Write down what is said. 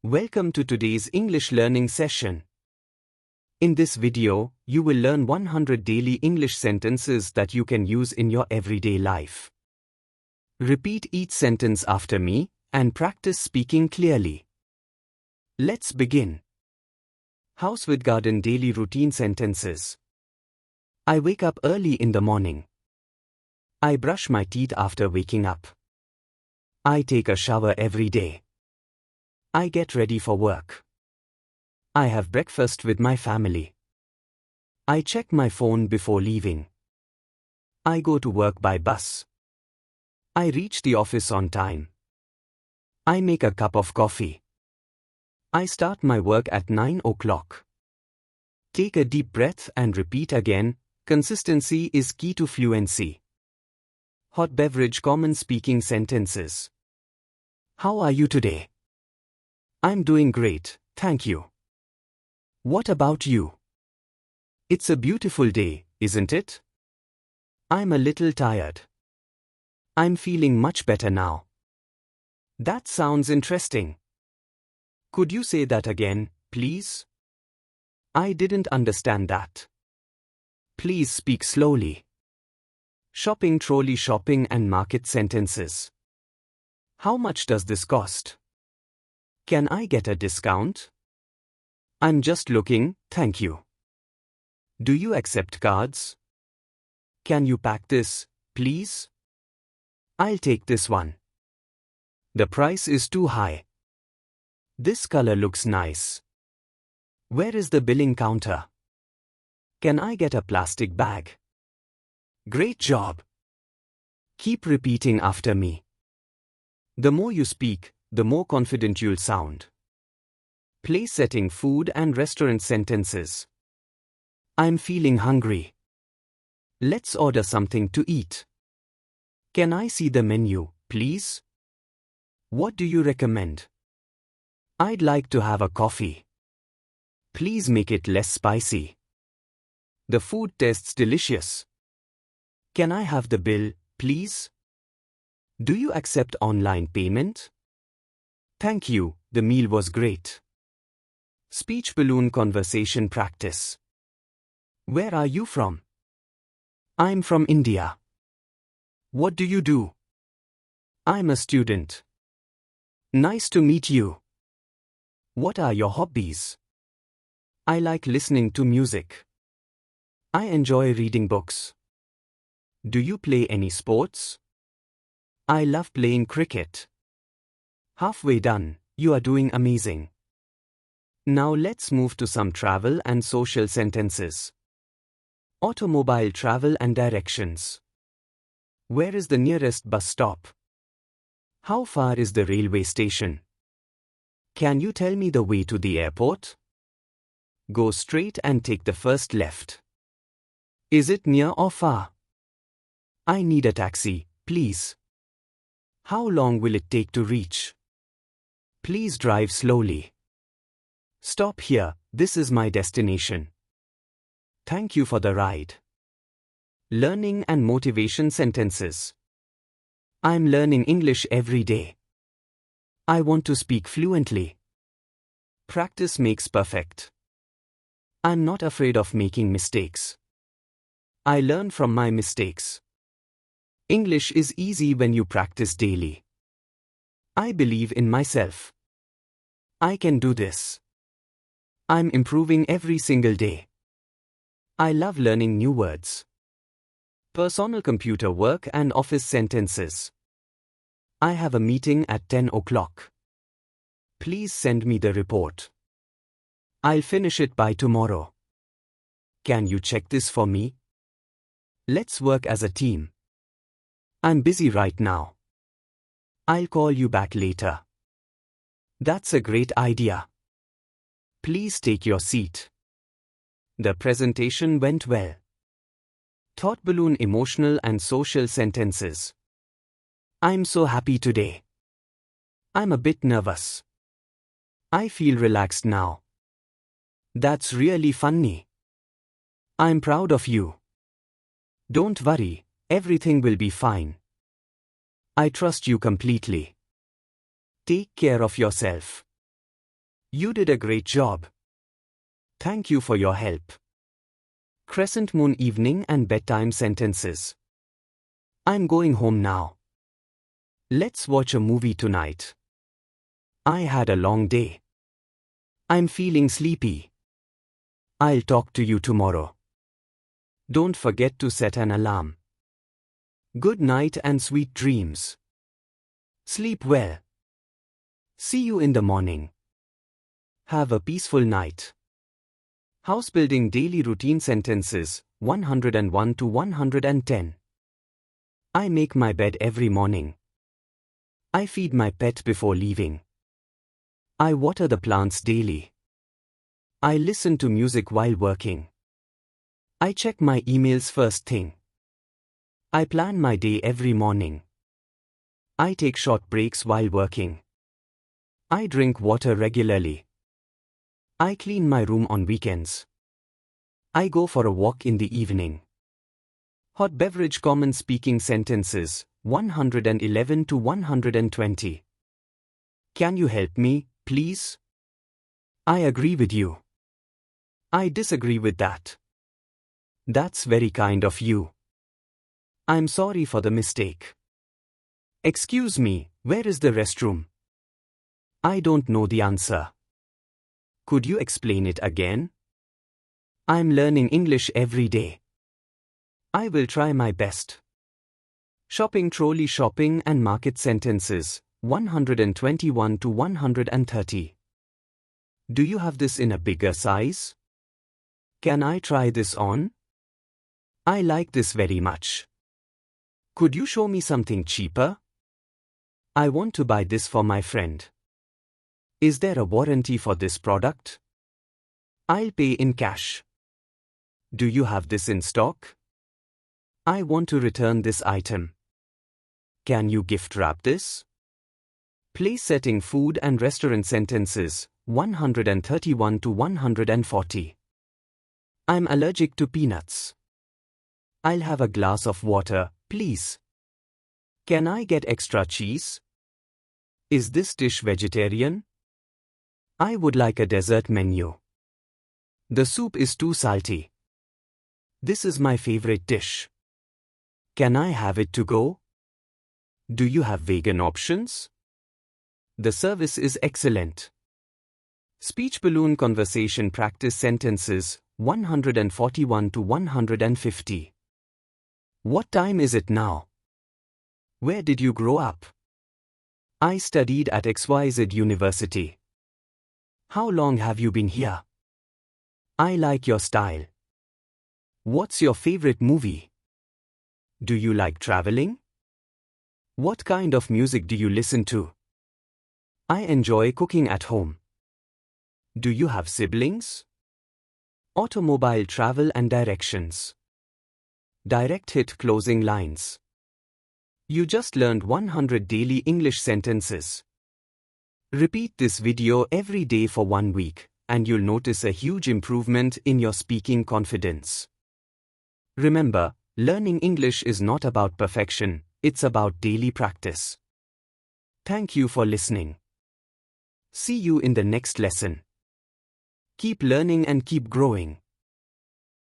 Welcome to today's English learning session. In this video, you will learn 100 daily English sentences that you can use in your everyday life. Repeat each sentence after me and practice speaking clearly. Let's begin. House with garden daily routine sentences. I wake up early in the morning. I brush my teeth after waking up. I take a shower every day. I get ready for work. I have breakfast with my family. I check my phone before leaving. I go to work by bus. I reach the office on time. I make a cup of coffee. I start my work at 9 o'clock. Take a deep breath and repeat again. Consistency is key to fluency. Hot beverage common speaking sentences. How are you today? I'm doing great, thank you. What about you? It's a beautiful day, isn't it? I'm a little tired. I'm feeling much better now. That sounds interesting. Could you say that again, please? I didn't understand that. Please speak slowly. Shopping trolley shopping and market sentences. How much does this cost? Can I get a discount? I'm just looking, thank you. Do you accept cards? Can you pack this, please? I'll take this one. The price is too high. This color looks nice. Where is the billing counter? Can I get a plastic bag? Great job. Keep repeating after me. The more you speak, the more confident you'll sound. Place setting food and restaurant sentences. I'm feeling hungry. Let's order something to eat. Can I see the menu, please? What do you recommend? I'd like to have a coffee. Please make it less spicy. The food tastes delicious. Can I have the bill, please? Do you accept online payment? Thank you, the meal was great. Speech balloon conversation practice. Where are you from? I'm from India. What do you do? I'm a student. Nice to meet you. What are your hobbies? I like listening to music. I enjoy reading books. Do you play any sports? I love playing cricket. Halfway done, you are doing amazing. Now let's move to some travel and social sentences. Automobile travel and directions. Where is the nearest bus stop? How far is the railway station? Can you tell me the way to the airport? Go straight and take the first left. Is it near or far? I need a taxi, please. How long will it take to reach? Please drive slowly. Stop here, this is my destination. Thank you for the ride. Learning and motivation sentences. I'm learning English every day. I want to speak fluently. Practice makes perfect. I'm not afraid of making mistakes. I learn from my mistakes. English is easy when you practice daily. I believe in myself. I can do this. I'm improving every single day. I love learning new words. Personal computer work and office sentences. I have a meeting at 10 o'clock. Please send me the report. I'll finish it by tomorrow. Can you check this for me? Let's work as a team. I'm busy right now. I'll call you back later. That's a great idea. Please take your seat. The presentation went well. Thought balloon emotional and social sentences. I'm so happy today. I'm a bit nervous. I feel relaxed now. That's really funny. I'm proud of you. Don't worry, everything will be fine. I trust you completely. Take care of yourself. You did a great job. Thank you for your help. Crescent moon evening and bedtime sentences. I'm going home now. Let's watch a movie tonight. I had a long day. I'm feeling sleepy. I'll talk to you tomorrow. Don't forget to set an alarm. Good night and sweet dreams. Sleep well. See you in the morning. Have a peaceful night. House building daily routine sentences, 101 to 110. I make my bed every morning. I feed my pet before leaving. I water the plants daily. I listen to music while working. I check my emails first thing. I plan my day every morning. I take short breaks while working. I drink water regularly. I clean my room on weekends. I go for a walk in the evening. Hot beverage common speaking sentences, 111 to 120. Can you help me, please? I agree with you. I disagree with that. That's very kind of you. I'm sorry for the mistake. Excuse me, where is the restroom? I don't know the answer. Could you explain it again? I'm learning English every day. I will try my best. Shopping trolley shopping and market sentences, 121 to 130. Do you have this in a bigger size? Can I try this on? I like this very much. Could you show me something cheaper? I want to buy this for my friend. Is there a warranty for this product? I'll pay in cash. Do you have this in stock? I want to return this item. Can you gift wrap this? Place setting food and restaurant sentences, 131 to 140. I'm allergic to peanuts. I'll have a glass of water, please. Can I get extra cheese? Is this dish vegetarian? I would like a dessert menu. The soup is too salty. This is my favorite dish. Can I have it to go? Do you have vegan options? The service is excellent. Speech balloon conversation practice sentences, 141 to 150. What time is it now? Where did you grow up? I studied at XYZ University. How long have you been here? I like your style. What's your favorite movie? Do you like traveling? What kind of music do you listen to? I enjoy cooking at home. Do you have siblings? Automobile travel and directions. Direct hit closing lines. You just learned 100 daily English sentences. Repeat this video every day for 1 week, and you'll notice a huge improvement in your speaking confidence. Remember, learning English is not about perfection, it's about daily practice. Thank you for listening. See you in the next lesson. Keep learning and keep growing.